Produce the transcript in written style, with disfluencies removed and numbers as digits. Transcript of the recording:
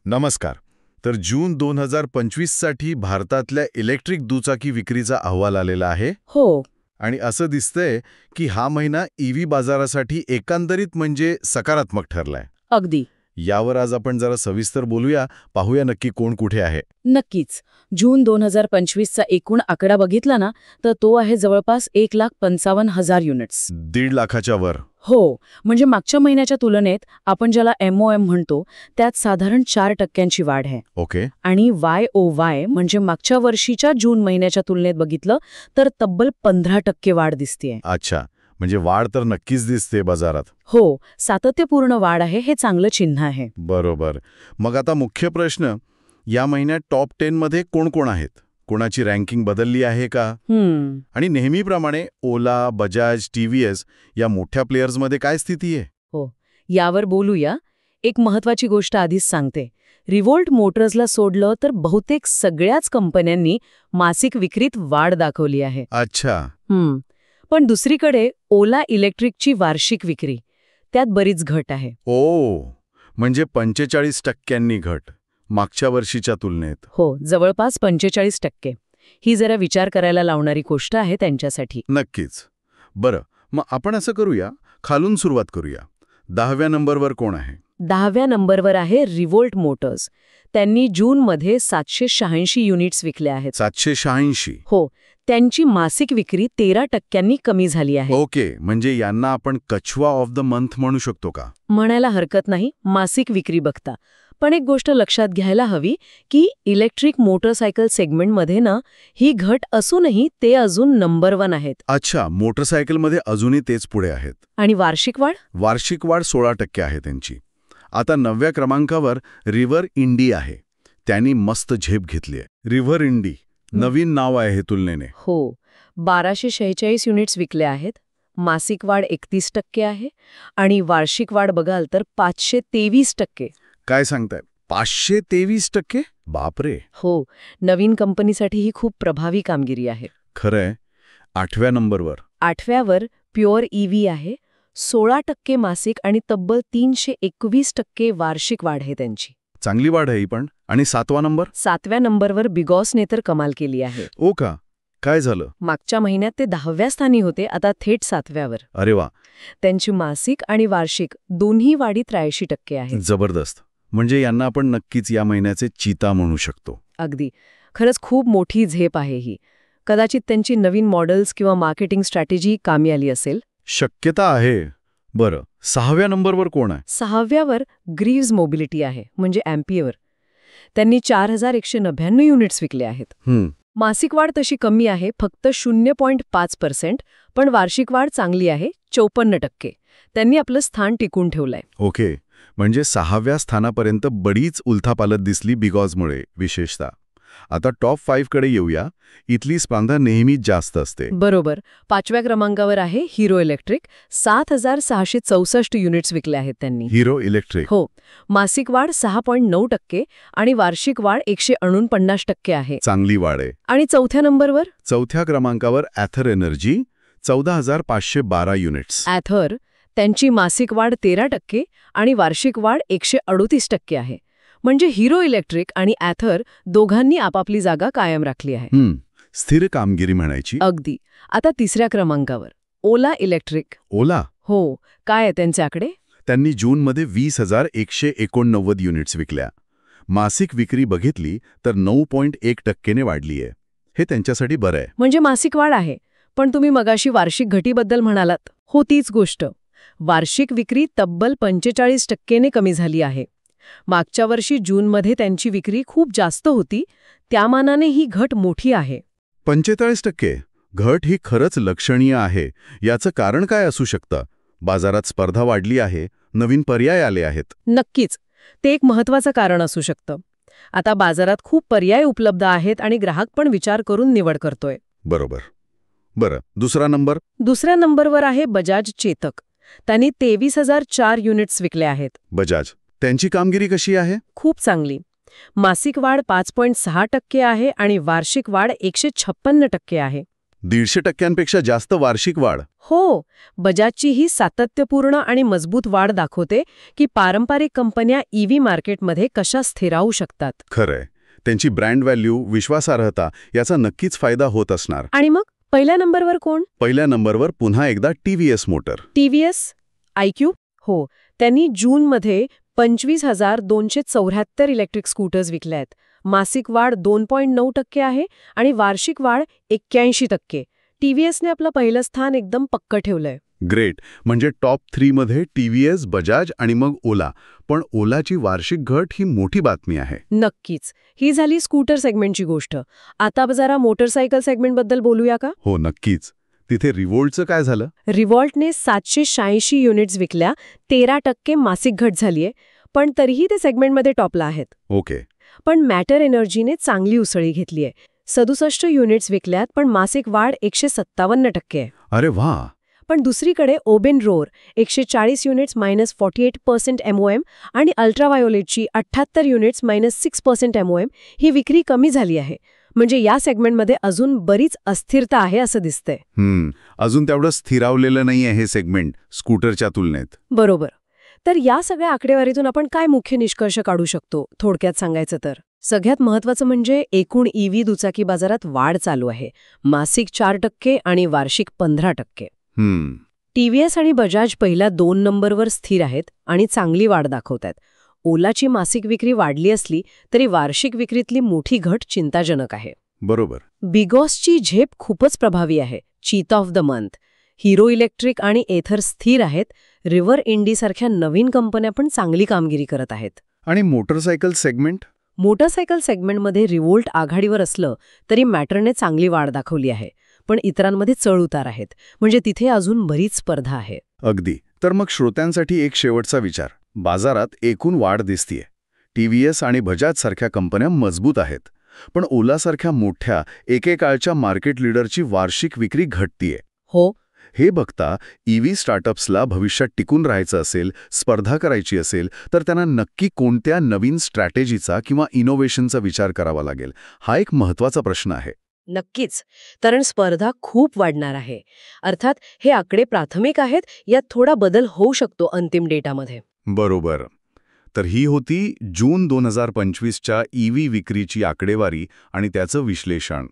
नमस्कार. तर जून 2025 साठी भारतातल्या इलेक्ट्रिक दुचाकी विक्रीचा अहवाल आलेला आहे. हो. आणि असं दिसतंय की हा महिना ईव्ही बाजारासाठी एकंदरीत म्हणजे सकारात्मक ठरलाय. अगदी. यावर आज आपण जरा सविस्तर बोलूया, पाहूया नक्की कोण कुठे आहे. नक्कीच. जून 2025चा एकूण आकडा बघितला ना, तर तो आहे जवळपास 1,55,000 युनिट्स. 1.5 लाखाच्या वर. हो. म्हणजे मागच्या महिन्याच्या तुलनेत आपण ज्याला MOM म्हणतो, त्यात साधारण 4% वाढ आहे. ओके. आणि YOY म्हणजे मागच्या वर्षीच्या जून महिन्याच्या तुलनेत बघितलं तर तब्बल 15% वाढ दिसतेय. अच्छा, म्हणजे वाढ तर नक्कीच दिसते बाजारात. हो. सातत्यपूर्ण वाढ आहे, हे चांगलं चिन्ह आहे. बरोबर. मग आता मुख्य प्रश्न, या महिन्यात टॉप 10 मध्ये कोण कोण आहेत? कोणाची रँकिंग बदलली आहे का? आणि नेहमीप्रमाणे ओला, बजाज, TVS या मोठ्या प्लेयर्समध्ये काय स्थिती आहे? हो. यावर बोलूया. एक महत्वाची गोष्ट आधीच सांगते. रिव्होल्ट मोटर्सला सोडलं तर बहुतेक सगळ्याच कंपन्यांनी मासिक विक्रीत वाढ दाखवली आहे. अच्छा. पण दुसरीकडे ओला इलेक्ट्रिकची वार्षिक विक्री, त्यात बरीच घट आहे. म्हणजे 45% घट मागच्या वर्षीच्या तुलनेत. हो, जवळपास 45%. ही जरा विचार करायला लावणारी गोष्ट आहे त्यांच्यासाठी. नक्कीच. बरं, मग आपण असं करूया, खालून सुरुवात करूया. 10व्या नंबरवर कोण आहे? 10व्या नंबरवर आहे रिव्होल्ट मोटर्स. त्यांनी जूनमध्ये 786 युनिट्स विकले आहेत. 786? हो. त्यांची मासिक विक्री 13% कमी झाली आहे. ओके, म्हणजे यांना आपण कछवा ऑफ द मंथ म्हणू शकतो का? म्हणायला हरकत नाही, मासिक विक्री बघता. पण एक गोष्ट लक्षात घ्यायला हवी की इलेक्ट्रिक मोटरसायकल सेगमेंटमध्ये ना, ही घट असूनही ते अजून नंबर 1 आहेत. अच्छा, मोटरसायकलमध्ये अजूनही तेच पुढे आहेत. आणि वार्षिक वाढ? वार्षिक वाढ 16% आहे त्यांची. आता 9व्या क्रमांकावर रिव्हर इंडी आहे. त्यांनी मस्त झेप घेतली आहे. रिव्हर इंडी नवीन नाव आहे हे तुलनेने. हो. 1246 युनिट्स विकले आहेत. मासिक वाढ 31% आहे. आणि वार्षिक वाढ बघाल तर 523%. काय सांगताय? 523%? बापरे. हो. नवीन कंपनीसाठी ही खूप प्रभावी कामगिरी आहे. खरंय. 8व्या नंबरवर? 8व्यावर प्युअर EV आहे. 16% मासिक आणि तब्बल 321% वार्षिक वाढ आहे त्यांची. चांगली वाढ आहे ही पण. आणि 7वा नंबर? 7व्या नंबरवर बिगॉसने तर कमाल केली आहे. ओ का? काय झालं? मागच्या महिन्यात ते 10व्या स्थानी होते, आता थेट 7व्यावर. अरे वा. त्यांची मासिक आणि वार्षिक दोन्ही वाढी 83% आहे. जबरदस्त. म्हणजे यांना आपण नक्कीच या महिन्याचे चीता म्हणू शकतो. अगदी. खरंच खूप मोठी झेप आहे ही. कदाचित त्यांची नवीन मॉडेल्स किंवा मार्केटिंग स्ट्रॅटेजी कामी आली असेल. शक्यता आहे. बरं, 6व्या नंबरवर कोण आहे? 6व्यावर ग्रीव्ज मोबिलिटी आहे, म्हणजे अँपियर. त्यांनी 4199 युनिट्स विकले आहेत. मासिक वाढ तशी कमी आहे, फक्त 0.5%, पण वार्षिक वाढ चांगली आहे, 54%. त्यांनी आपलं स्थान टिकून ठेवलंय. ओके, म्हणजे 6व्या स्थानापर्यंत बरीच उलथापालत दिसली बिगॉजमुळे विशेषतः. आता टॉप 5 कडे येऊया. इथली स्पर्धा नेहमीच जास्त असते. बरोबर. 5व्या क्रमांकावर आहे हिरो इलेक्ट्रिक. 7664 युनिट्स विकले आहेत त्यांनी. Hero electric? हो. मासिक वाढ 6.9% आणि वार्षिक वाढ 149% आहे. चांगली वाढ आहे. आणि 4थ्या नंबरवर? 4थ्या क्रमांकावर ॲथर एनर्जी. 14,512 युनिट्स. ॲथर. त्यांची मासिक वाढ 13% आणि वार्षिक वाढ 138% आहे. म्हणजे हिरो इलेक्ट्रिक आणि ॲथर दोघांनी आपापली जागा कायम राखली आहे. स्थिर कामगिरी म्हणायची. अगदी. आता 3ऱ्या क्रमांकावर ओला इलेक्ट्रिक. ओला? हो. काय आहे त्यांचे आकडे? त्यांनी जूनमध्ये 20,189 युनिट्स विकल्या. मासिक विक्री बघितली तर 9.1%ने वाढली आहे. हे त्यांच्यासाठी बरं आहे. म्हणजे मासिक वाढ आहे. पण तुम्ही मगाशी वार्षिक घटीबद्दल म्हणालात. हो, तीच गोष्ट. वार्षिक विक्री तब्बल 45%ने कमी झाली आहे. मागच्या वर्षी जूनमध्ये त्यांची विक्री खूप जास्त होती, त्या मानाने ही घट मोठी आहे. 45% घट ही खरंच लक्षणीय आहे. याचं कारण काय असू शकतं? बाजारात स्पर्धा वाढली आहे, नवीन पर्याय आले आहेत. नक्कीच. ते एक महत्त्वाचं कारण असू शकतं. आता बाजारात खूप पर्याय उपलब्ध आहेत आणि ग्राहक पण विचार करून निवड करतोय. बरोबर. बरं, दुसरा नंबर? दुसऱ्या नंबरवर आहे बजाज चेतक. त्यांनी 23,004 युनिट्स विकले आहेत. बजाज. त्यांची कामगिरी कशी आहे? खूप चांगली. मासिक वाढ 5.6% आहे आणि वार्षिक वाढ 156% आहे. 150% जास्त वार्षिक वाढ. हो, बजाजची ही सातत्यपूर्ण आणि मजबूत वाढ दाखवते की पारंपरिक कंपन्या ईव्ही मार्केटमध्ये कशा स्थिरावू शकतात. खरंय. त्यांची ब्रँड व्हॅल्यू, विश्वासार्हता याचा नक्कीच फायदा होत असणार. आणि मग पहिल्या नंबरवर कोण? पहिल्या नंबरवर पुन्हा एकदा TVS मोटर. TVS iQ? हो, त्यांनी जूनमध्ये 25,274 इलेक्ट्रिक स्कूटर्स विकल्या आहेत. मासिक वाढ 2.9% आहे आणि वार्षिक वाढ 81%. TVSने आपलं पहिलं स्थान एकदम पक्क ठेवलंय. ग्रेट. म्हणजे टॉप 3 मध्ये TVS, बजाज आणि मग ओला. पण ओलाची वार्षिक घट ही मोठी बातमी आहे. नक्कीच. ही झाली स्कूटर सेगमेंटची गोष्ट. आता जरा मोटरसायकल सेगमेंटबद्दल बोलूया का? हो, नक्कीच. तिथे रिव्होल्टचं काय झालं? रिव्हॉल्टने 786 युनिट्स विकल्या, 13% मासिक घट झालीये, पण तरीही ते सेगमेंटमध्ये टॉपला आहेत. ओके. पण मॅटर एनर्जीने चांगली उसळी घेतलीये. 67 युनिट्स विकल्यात, पण मासिक वाढ 157% आहे. अरे वा. पण दुसरीकडे ओबेन रोर 140 युनिट्स -48% MOM आणि अल्ट्रावायोलेटची 78 युनिट्स -6% MOM ही विक्री कमी झाली आहे. म्हणजे या सेगमेंटमध्ये अजून बरीच अस्थिरता आहे असं दिसतंय. अजून तेवढं स्थिरावलेलं नाहीये हे सेगमेंट स्कूटरच्या तुलनेत. बरोबर. तर या सगळ्या आकडेवारीतून आपण काय मुख्य निष्कर्ष काढू शकतो थोडक्यात सांगायचं तर? सगळ्यात महत्त्वाचं म्हणजे एकूण ईव्ही दुचाकी बाजारात वाढ चालू आहे. मासिक 4% आणि वार्षिक 15%. TVS आणि बजाज पहिल्या 2 नंबरवर स्थिर आहेत आणि चांगली वाढ दाखवतात. ओलाची मासिक विक्री वाढली असली तरी वार्षिक विक्रीतली मोठी घट चिंताजनक आहे. बरोबर. बिगॉसची झेप खूपच प्रभावी आहे. चीता of the month. Hero electric आणि एथर स्थिर आहेत. रिव्हर इंडीसारख्या नवीन कंपन्या पण चांगली कामगिरी करत आहेत. आणि मोटरसायकल सेगमेंट? मोटरसायकल सेगमेंटमध्ये रिव्होल्ट आघाडीवर असलं तरी मॅटरने चांगली वाढ दाखवली आहे. पण इतरांमध्ये चढ-उतार आहेत. म्हणजे तिथे अजून बरीच स्पर्धा आहे. अगदी. तर मग श्रोत्यांसाठी एक शेवटचा विचार. बाजारात एकूण वाढ दिसतीये. TVS आणि बजाज सारख्या कंपन्या मजबूत आहेत. पण ओलासारख्या मोठ्या एकेकाळच्या मार्केट लीडरची वार्षिक विक्री घटतीये. हो. हे बघता ईव्ही स्टार्टअप्सला भविष्यात टिकून राहायचं असेल, स्पर्धा करायची असेल, तर त्यांना नक्की कोणत्या नवीन स्ट्रॅटेजीचा किंवा इनोव्हेशनचा विचार करावा लागेल? हा एक महत्त्वाचा प्रश्न आहे. नक्कीच. कारण स्पर्धा खूप वाढणार आहे. अर्थात हे आकडे प्राथमिक आहेत, यात थोडा बदल होऊ शकतो अंतिम डेटामध्ये. बरोबर. तर ही होती जून 2025च्या ईव्ही विक्रीची आकडेवारी आणि त्याचं विश्लेषण.